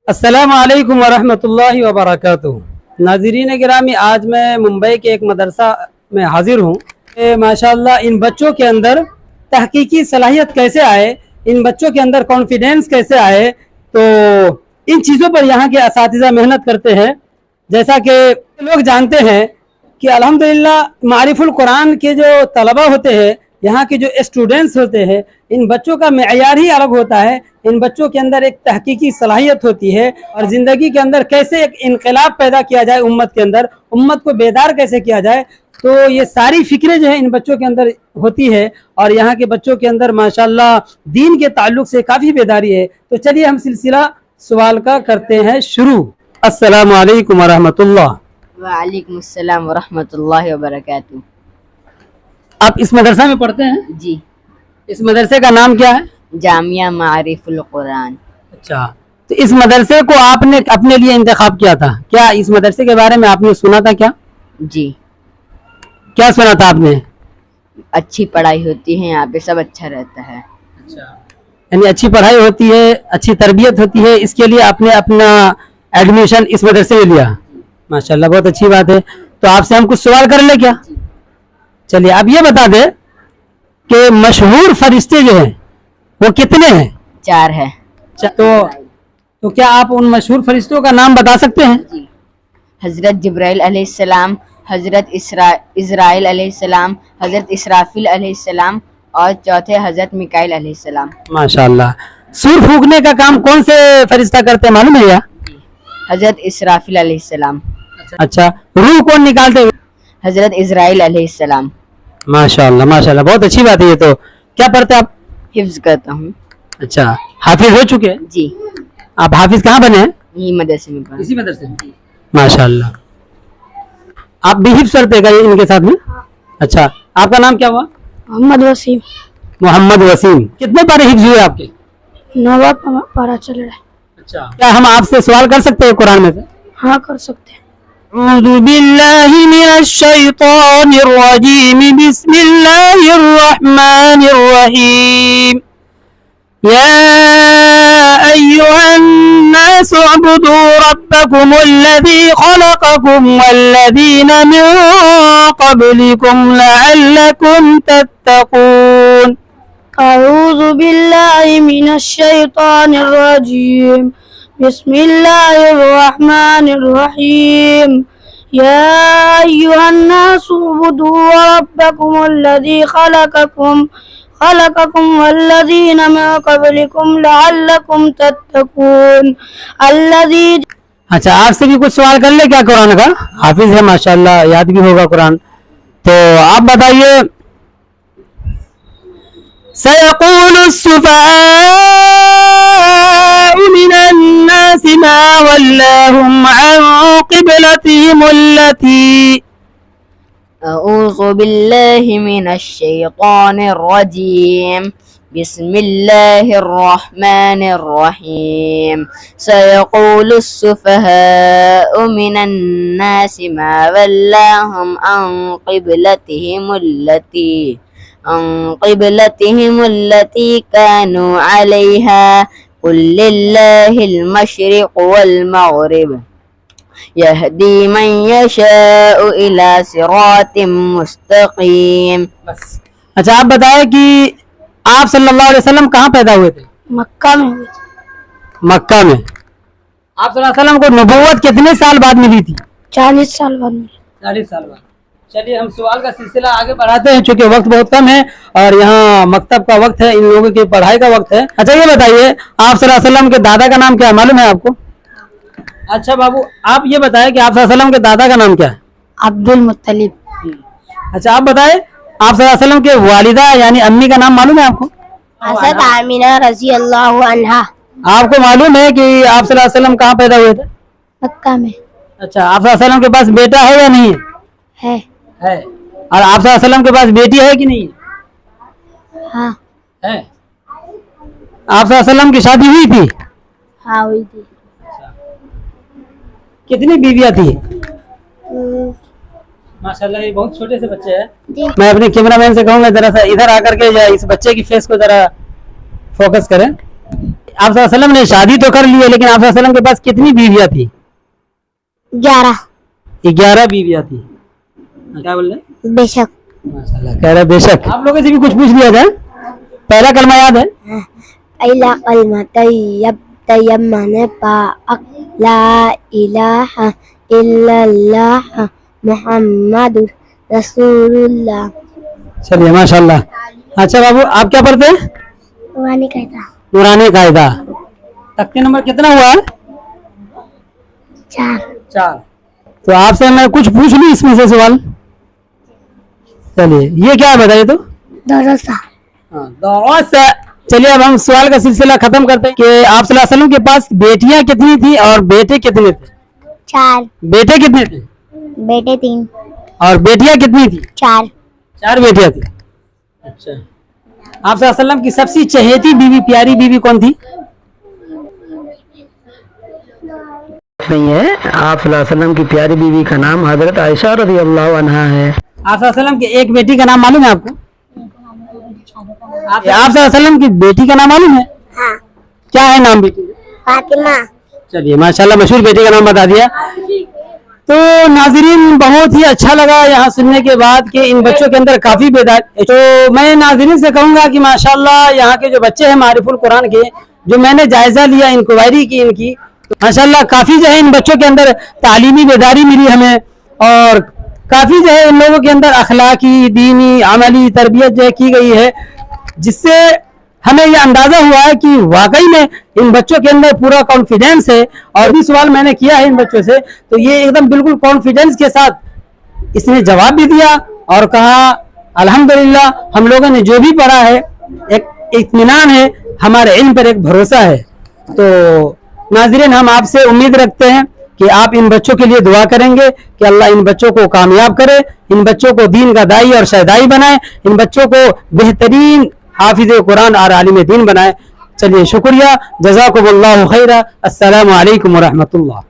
अस्सलाम वालेकुम वरहमतुल्लाहि वबरकातुहू। नाज़रीन गिरामी, आज मैं मुंबई के एक मदरसा में हाजिर हूँ। माशाअल्लाह इन बच्चों के अंदर तहकीकी सलाहियत कैसे आए, इन बच्चों के अंदर कॉन्फिडेंस कैसे आए, तो इन चीज़ों पर यहाँ के असातिज़ा मेहनत करते हैं। जैसा कि लोग जानते हैं कि अल्हम्दुलिल्लाह मारिफुल कुरान के जो तलबा होते हैं, यहाँ के जो स्टूडेंट्स होते हैं, इन बच्चों का मेयार ही अलग होता है। इन बच्चों के अंदर एक तहकीकी सलाहियत होती है और ज़िंदगी के अंदर कैसे एक इनकलाब पैदा किया जाए, उम्मत के अंदर उम्मत को बेदार कैसे किया जाए, तो ये सारी फिक्रें जो है इन बच्चों के अंदर होती है। और यहाँ के बच्चों के अंदर माशाल्लाह दीन के ताल्लुक से काफ़ी बेदारी है। तो चलिए हम सिलसिला सवाल का करते हैं शुरू। अस्सलाम वालेकुम वरहमतुल्लाह। वालेकुम अस्सलाम वरहमतुल्लाहि वबरकातुहू। आप इस मदरसा में पढ़ते हैं? जी, इस मदरसे का नाम क्या है? जामिया मारिफुल कुरान। अच्छा, तो इस मदरसे को आपने अपने लिए इंतखाब किया था क्या? इस मदरसे के बारे में आपने सुना था क्या? जी, क्या सुना था आपने? अच्छी पढ़ाई होती है यहाँ पे, सब अच्छा रहता है। अच्छा, यानी अच्छी पढ़ाई होती है, अच्छी तरबियत होती है, इसके लिए आपने अपना एडमिशन इस मदरसे में लिया। माशाल्लाह, बहुत अच्छी बात है। तो आपसे हम कुछ सवाल कर ले क्या? चलिए, आप ये बता दें कि मशहूर फरिश्ते जो हैं वो कितने हैं? 4 है। तो क्या आप उन मशहूर फरिश्तों का नाम बता सकते हैं? जी, हजरत जिब्राइल अलैहिस्सलाम, हजरत इज़राइल अलैहिस्सलाम, हजरत इसराफिल अलैहिस्सलाम और चौथे हजरत मिकाइल अलैहिस्सलाम। माशाल्लाह। सूर फूकने का काम कौन से फरिश्ता करते हैं मालूम है क्या? हजरत इसराफिल अलैहिस्सलाम। अच्छा, रूह कौन निकालते हैं? हजरत इज़राइल अलैहिस्सलाम। माशाल्लाह माशाल्लाह, बहुत अच्छी बात है। ये तो क्या पढ़ते आप? हिफ्ज करता हूँ। अच्छा, हाफिज हो चुके हैं? जी, आप हाफिज कहाँ बने हैं? यही मदरसे में पढ़ा। इसी मदरसे में। माशाल्लाह। आप भी हिफ्ज करते हैं क्या इनके साथ में? अच्छा, आपका नाम क्या हुआ? मोहम्मद वसीम। मोहम्मद वसीम। कितने पारे हिफ्ज हुए आपके? 9वां पारा चल रहा है। अच्छा, क्या हम आपसे सवाल कर सकते हैं कुरान में से? हाँ, कर सकते हैं। अऊज़ु बिल्लाहि मिनश शैतानिर रजीम, बिस्मिल्लाहिर रहमानिर रहीम। या अय्युहन नास उअब्दू रब्बकुमुल्लज़ी खलक़कुम वल्लज़ीना मिन क़ब्लिकुम लअल्लकुम तत्तक़ून। अऊज़ु बिल्लाहि मिनश शैतानिर रजीम, बिस्मिल्लाहिर रहमानिर रहीम। या अय्युहन्नासु उअब्दू रब्बकुमुल्लज़ी खलक़कुम वल्लज़ीना मिन क़ब्लिकुम लअल्लकुम तत्तक़ून। अल्लज़ी। अच्छा, आपसे भी कुछ सवाल कर ले क्या कुरान का? हाफिज है माशाल्लाह, याद भी होगा कुरान। तो आप बताइए, सयक़ूलु सुफ़हाउ मिनन नासि मा वल्लाहुम अन क़िबलतिहिम अल्लती। अऊज़ु बिल्लाहि मिनश शैतानिर रजीम, बिस्मिल्लाहिर रहमानिर रहीम। सयक़ूलु सुफ़हाउ मिनन नासि मा वल्लाहुम अन क़िबलतिहिम अल्लती कानू अलैहा, कुल लिल्लाहिल मशरिक़ वल मग़रिब, यहदी मन यशाउ इला सिरातिम मुस्तकीम। अच्छा, आप बताएं कि आप सल्लल्लाहु अलैहि वसल्लम कहाँ पैदा हुए थे? मक्का में हुई थी। मक्का में। आप सल्लल्लाहु अलैहि वसल्लम को नबूवत कितने साल बाद मिली थी? 40 साल बाद मिली। 40 साल बाद। चलिए, हम सवाल का सिलसिला आगे बढ़ाते हैं, चूंकि वक्त बहुत कम है और यहाँ मकतब का वक्त है, इन लोगों की पढ़ाई का वक्त है। अच्छा, ये बताइए, आप सल्लल्लाहु अलैहि वसल्लम के दादा का नाम क्या है, मालूम है आपको? अच्छा बाबू, आप ये बताएं कि आप सल्लल्लाहु अलैहि वसल्लम के दादा का नाम क्या है? अब्दुल मुत्तलिब। अच्छा, आप बताएं, आप सल्लल्लाहु अलैहि वसल्लम के वालिदा यानी अम्मी का नाम मालूम है आपको? हज़रत आमिना रज़ी अल्लाहु अन्हा। आपको मालूम है कि आप सल्लल्लाहु अलैहि वसल्लम कहाँ पैदा हुए थे? मक्का में। अच्छा, आप सल्लल्लाहु अलैहि वसल्लम के पास बेटा है या नहीं है? है। और आप सल्लल्लाहु अलैहि वसल्लम के पास बेटी है कि नहीं है? हाँ है। आप सल्लल्लाहु अलैहि वसल्लम की शादी हुई थी? हाँ, हुई थी। कितनी बीवियां थी? माशाल्लाह, ये बहुत छोटे से बच्चे हैं। मैं अपने कैमरामैन से कहूंगा जरा सा इधर आकर के इस बच्चे की फेस को जरा फोकस करें। आप सल्लल्लाहु अलैहि वसल्लम ने शादी तो कर ली है, लेकिन आप सल्लल्लाहु अलैहि वसल्लम के पास कितनी बीवियां थी? 11 11 बीवियां थी। क्या बोल रहे? बेशक। माशाल्लाह, कह रहे बेशक। आप लोगों से भी कुछ पूछ लिया जाए। पहला कलमा याद है? पहला कलमा तैयब, तैयब माने पाक, ला इलाहा इल्लल्लाह मुहम्मदुर रसूलुल्लाह। चलिए माशाल्लाह। अच्छा बाबू, आप क्या पढ़ते हैं? वानी कहता नूरानी कायदा। तख्ती नंबर कितना हुआ है? 4। तो आपसे मैं कुछ पूछ लूं इसमें से सवाल। चलिए, ये क्या है बताइए तो? दरसा। चलिए अब हम सवाल का सिलसिला खत्म करते हैं कि आप सल्लल्लाहु अलैहि वसल्लम के पास बेटियां कितनी थी और बेटे कितने थे? 4। बेटे कितने थे बेटे 3। और बेटियां कितनी थी? 4। 4 बेटियां थी। अच्छा, आप सल्लल्लाहु अलैहि वसल्लम की सबसे चहेती बीवी, प्यारी बीवी कौन थी? नहीं है। आप सल्लल्लाहु अलैहि वसल्लम की प्यारी बीवी का नाम हजरत आयशा रज़ियल्लाहु अन्हा है। आप सल्लल्लाहु अलैहि वसल्लम की एक बेटी का नाम मालूम है आपको? आप सल्लल्लाहु अलैहि वसल्लम की बेटी का नाम मालूम है? हाँ। क्या है नाम बेटी का? फातिमा। चलिए माशाल्लाह, मशहूर बेटी का नाम बता दिया। तो नाजरीन, बहुत ही अच्छा लगा यहाँ सुनने के बाद कि इन बच्चों के अंदर काफी बेदार। तो मैं नाजरीन से कहूंगा कि माशाल्लाह यहाँ के जो बच्चे हैं मारिफुल कुरान के, जो मैंने जायजा लिया, इंक्वायरी की इनकी, तो माशाल्लाह काफी जो है इन बच्चों के अंदर तालीमी बेदारी मिली हमें, और काफी जो है इन लोगों के अंदर अखलाकी, दीनी, अमली तरबियत जो है की गई है, जिससे हमें यह अंदाजा हुआ है कि वाकई में इन बच्चों के अंदर पूरा कॉन्फिडेंस है। और भी सवाल मैंने किया है इन बच्चों से, तो ये एकदम बिल्कुल कॉन्फिडेंस के साथ इसने जवाब भी दिया और कहा अल्हम्दुलिल्लाह, हम लोगों ने जो भी पढ़ा है एक इत्मीनान है, हमारे इल्म पर एक भरोसा है। तो नाज़रीन, हम आपसे उम्मीद रखते हैं कि आप इन बच्चों के लिए दुआ करेंगे कि अल्लाह इन बच्चों को कामयाब करे, इन बच्चों को दीन का दाई और शहदाई बनाए, इन बच्चों को बेहतरीन हाफिज कुरान और आलिम दीन बनाए। चलिए शुक्रिया, जज़ाकुमुल्लाहु खैरा, अस्सलामु अलैकुम व रहमतुल्लाह।